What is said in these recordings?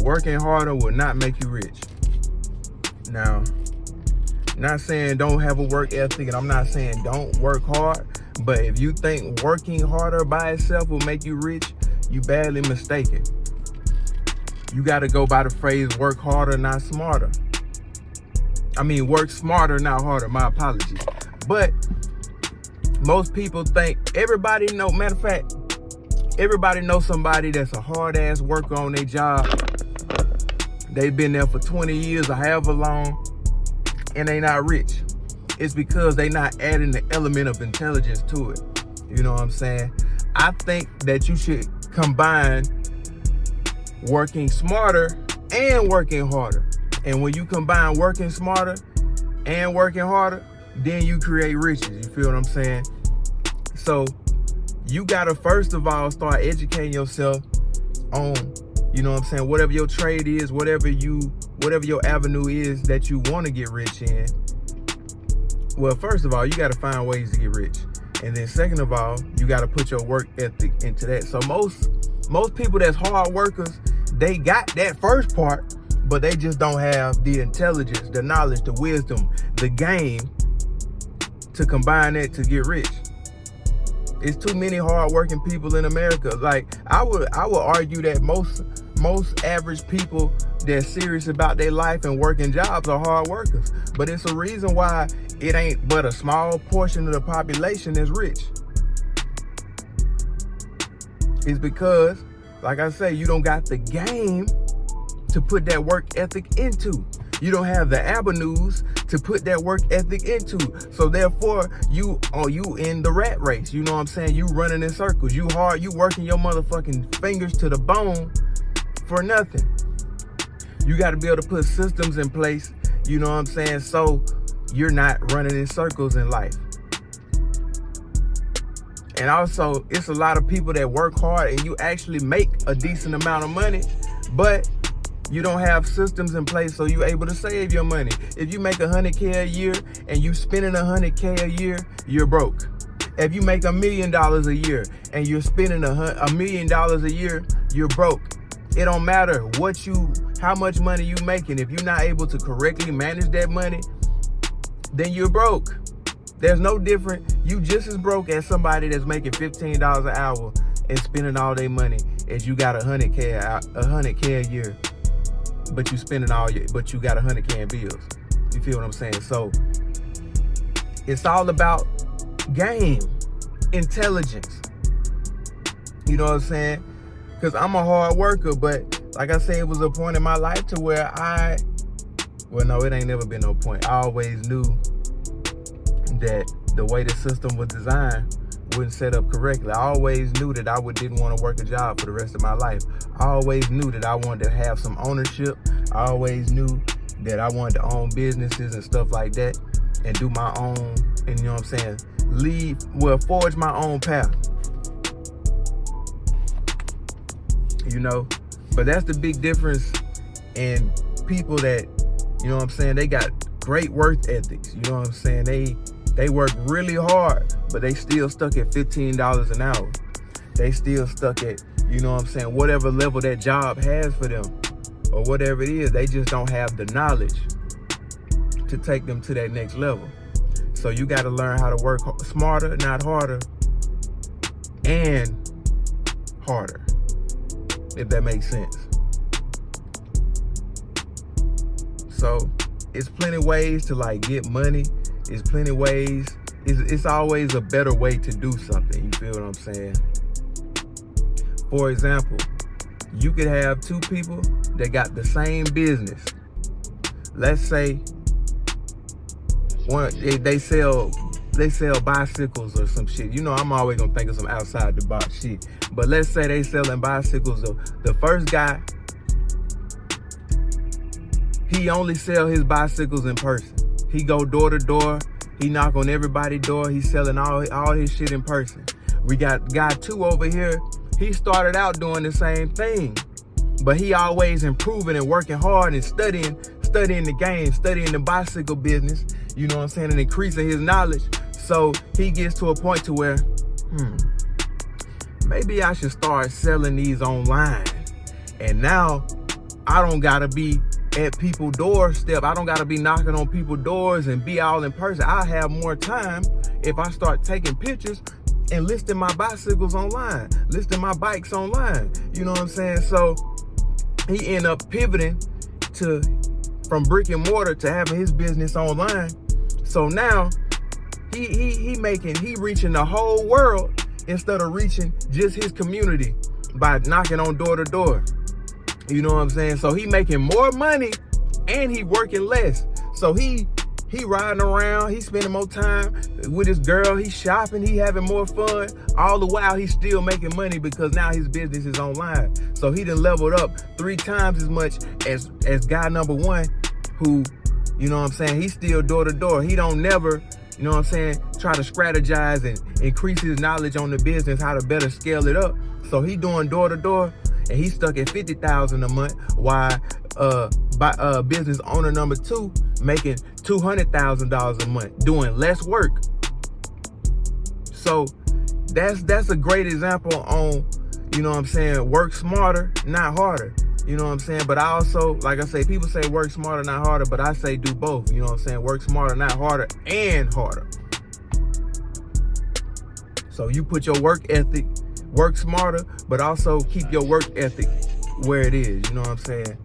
working harder will not make you rich. Now, not saying don't have a work ethic, and I'm not saying don't work hard, but if you think working harder by itself will make you rich, you badly mistaken. You got to go by the phrase work harder, not smarter. I mean, work smarter, not harder. My apologies. But most people think, everybody know, matter of fact, everybody knows somebody that's a hard ass worker on their job. They've been there for 20 years or however long, and they not rich. It's because they not adding the element of intelligence to it. You know what I'm saying? I think that you should combine working smarter and working harder. And when you combine working smarter and working harder, then you create riches. You feel what I'm saying? So you gotta first of all start educating yourself on, you know what I'm saying, whatever your trade is, whatever your avenue is that you want to get rich in. Well, first of all, you got to find ways to get rich. And then second of all, you got to put your work ethic into that. So most people that's hard workers, they got that first part, but they just don't have the intelligence, the knowledge, the wisdom, the game to combine it to get rich. It's too many hard-working people in America. Like, I would argue that most average people that's serious about their life and working jobs are hard workers. But it's a reason why it ain't but a small portion of the population that's rich. It's because, like I say, you don't got the game to put that work ethic into. You don't have the avenues to put that work ethic into. So therefore, you in the rat race. You know what I'm saying? You running in circles. You working your motherfucking fingers to the bone for nothing. You got to be able to put systems in place, you know what I'm saying, so you're not running in circles in life. And also, it's a lot of people that work hard and you actually make a decent amount of money, but you don't have systems in place so you're able to save your money. If you make $100K a year and you spending $100K a year, you're broke. If you make $1 million a year and you're spending $1 million a year, you're broke. It don't matter how much money you making. If you're not able to correctly manage that money, then you're broke. There's no different. You just as broke as somebody that's making $15 an hour and spending all their money as you got $100K a year, but you got $100K in bills. You feel what I'm saying? So it's all about game, intelligence. You know what I'm saying? Because I'm a hard worker, but like I said, it was a point in my life to where it ain't never been no point. I always knew that the way the system was designed wasn't set up correctly. I always knew that I didn't want to work a job for the rest of my life. I always knew that I wanted to have some ownership. I always knew that I wanted to own businesses and stuff like that and do my own, and you know what I'm saying, forge my own path. You know, but that's the big difference in people that, you know what I'm saying, they got great work ethics. You know what I'm saying? They work really hard, but they still stuck at $15 an hour. They still stuck at, you know what I'm saying, whatever level that job has for them or whatever it is. They just don't have the knowledge to take them to that next level. So you got to learn how to work smarter, not harder, and harder, if that makes sense. So it's plenty ways to like get money. It's plenty ways. It's always a better way to do something. You feel what I'm saying? For example, you could have two people that got the same business. Let's say they sell bicycles or some shit. You know, I'm always gonna think of some outside the box shit. But let's say they selling bicycles. The first guy, he only sell his bicycles in person. He go door to door. He knock on everybody's door. He's selling all his shit in person. We got guy two over here. He started out doing the same thing, but he always improving and working hard and studying the game, studying the bicycle business, you know what I'm saying, and increasing his knowledge. So he gets to a point to where, maybe I should start selling these online. And now I don't gotta be at people's doorstep. I don't gotta be knocking on people's doors and be all in person. I have more time if I start taking pictures and listing my bicycles online, listing my bikes online. You know what I'm saying? So he ended up pivoting from brick and mortar to having his business online. So now he reaching the whole world instead of reaching just his community by knocking on door to door. You know what I'm saying? So he making more money and he working less. So he riding around, he spending more time with his girl, he shopping, he having more fun. All the while he's still making money because now his business is online. So he done leveled up 3 times as much as guy number 1 who, you know what I'm saying, he's still door to door. He don't never, you know what I'm saying, try to strategize and increase his knowledge on the business, how to better scale it up. So he doing door to door and he's stuck at $50,000 a month, while business owner number 2 making $200,000 a month, doing less work. So that's a great example on, you know what I'm saying, work smarter, not harder. You know what I'm saying? But I also, like I say, people say work smarter, not harder, but I say do both. You know what I'm saying? Work smarter, not harder, and harder. So you put your work ethic, work smarter, but also keep your work ethic where it is. You know what I'm saying?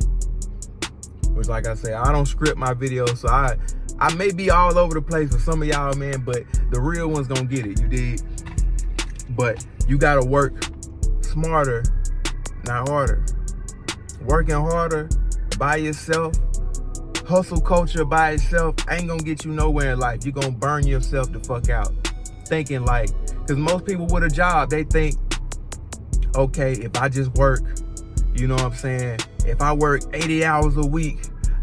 Which, like I say, I don't script my videos, so I may be all over the place for some of y'all, man, but the real ones gonna get it, you dig? But you gotta work smarter, not harder. Working harder by yourself, hustle culture by itself ain't gonna get you nowhere in life. You're gonna burn yourself the fuck out. Thinking like, because most people with a job, they think, okay, if I just work, you know what I'm saying? If I work 80 hours a week,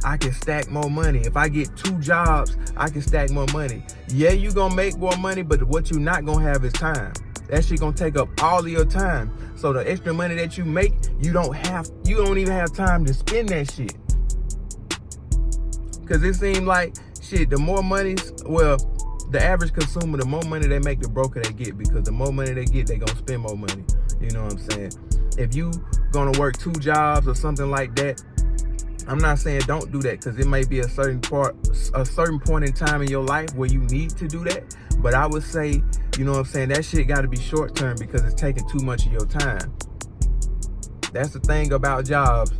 I can stack more money. If I get 2 jobs, I can stack more money. Yeah, you gonna make more money, but what you not gonna have is time. That shit gonna take up all of your time. So the extra money that you make, you don't even have time to spend that shit. Cause it seems like shit, the more money, well, the average consumer, the more money they make, the broker they get, because the more money they get, they gonna spend more money. You know what I'm saying? If you gonna work 2 jobs or something like that, I'm not saying don't do that, because it may be a certain point in time in your life where you need to do that. But I would say, you know what I'm saying, that shit got to be short term because it's taking too much of your time. That's the thing about jobs.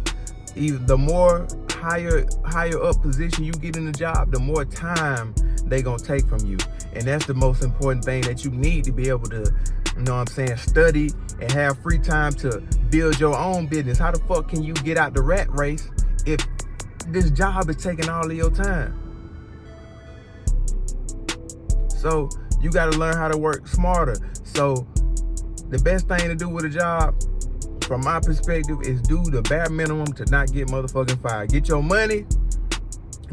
The more higher up position you get in the job, the more time they gonna take from you. And that's the most important thing that you need to be able to, you know what I'm saying, study and have free time to build your own business. How the fuck can you get out the rat race if this job is taking all of your time? So you got to learn how to work smarter. So the best thing to do with a job, from my perspective, is do the bare minimum to not get motherfucking fired. Get your money,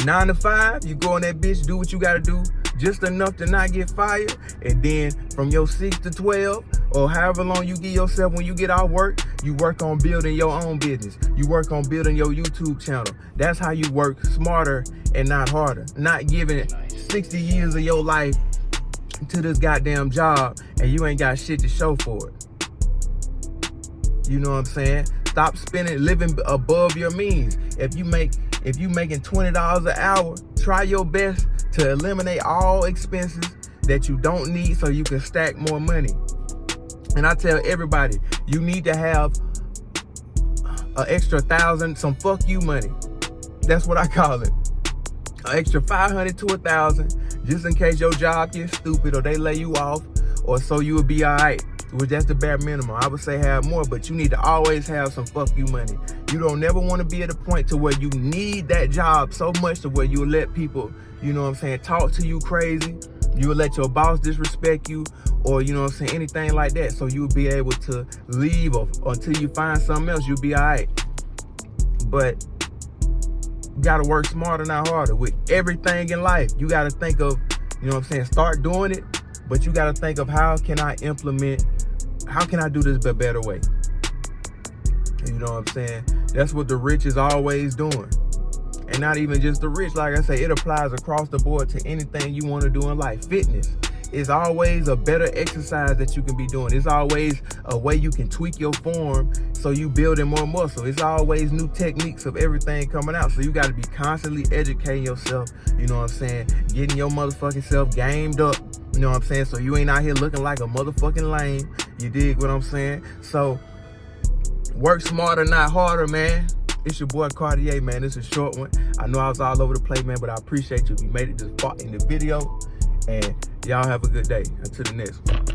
9 to 5, you go in that bitch, do what you got to do, just enough to not get fired. And then from your 6 to 12, or however long you give yourself when you get off work, you work on building your own business. You work on building your YouTube channel. That's how you work smarter and not harder. Not giving 60 years of your life to this goddamn job and you ain't got shit to show for it. You know what I'm saying? Stop living above your means. If you making $20 an hour, try your best to eliminate all expenses that you don't need so you can stack more money. And I tell everybody, you need to have an extra 1,000, some fuck you money. That's what I call it. An extra 500 to 1,000, just in case your job gets stupid or they lay you off, or so you will be all right. Which that's the bare minimum. I would say have more, but you need to always have some fuck you money. You don't never want to be at a point to where you need that job so much to where you'll let people, you know what I'm saying, talk to you crazy. You will let your boss disrespect you, or you know what I'm saying, anything like that. So you'll be able to leave or until you find something else, you'll be all right. But you gotta work smarter, not harder. With everything in life, you gotta think of, you know what I'm saying, start doing it, but you gotta think of how can I do this a better way? You know what I'm saying? That's what the rich is always doing. And not even just the rich, like I say, it applies across the board to anything you want to do in life. Fitness. It's always a better exercise that you can be doing. It's always a way you can tweak your form so you building more muscle. It's always new techniques of everything coming out. So you got to be constantly educating yourself, you know what I'm saying? Getting your motherfucking self gamed up, you know what I'm saying? So you ain't out here looking like a motherfucking lame. You dig what I'm saying? So work smarter, not harder, man. It's your boy Cartier, man. This is a short one. I know I was all over the place, man, but I appreciate you. You made it this far in the video. And y'all have a good day. Until the next one.